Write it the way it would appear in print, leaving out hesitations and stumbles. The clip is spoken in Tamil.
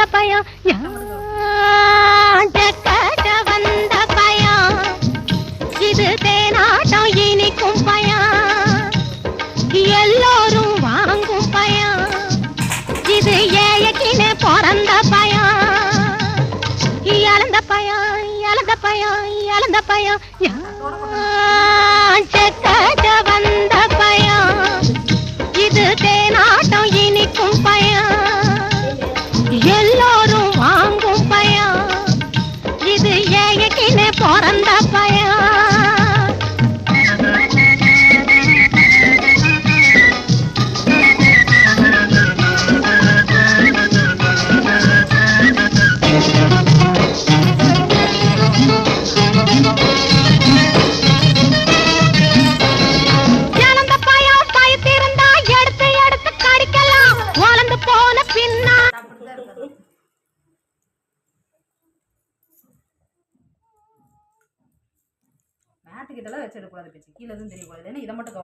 இழந்த பயம் கட்ட வந்த பயம் இது தேனாட்டம் இனிக்கும் பயம் எல்லோரும் வாங்கும் பயம் இது ஏயக்கின பிறந்த பயம் இழந்த பயம் இழந்த பயம் இழந்த பயம் கட்ட வந்த பயம் இது தேனாட்டம் இனிக்கும் பயம் எல்லோரும் வாங்கும் பயம் இது ஏயக்கின பிறந்த பயம் மேட்டுக்கிட்டலாம் வச்சு எடுக்கக்கூடாது, பேச்சு கீழே எதுவும் தெரியக்கூடாது. ஏன்னா இதை மட்டும்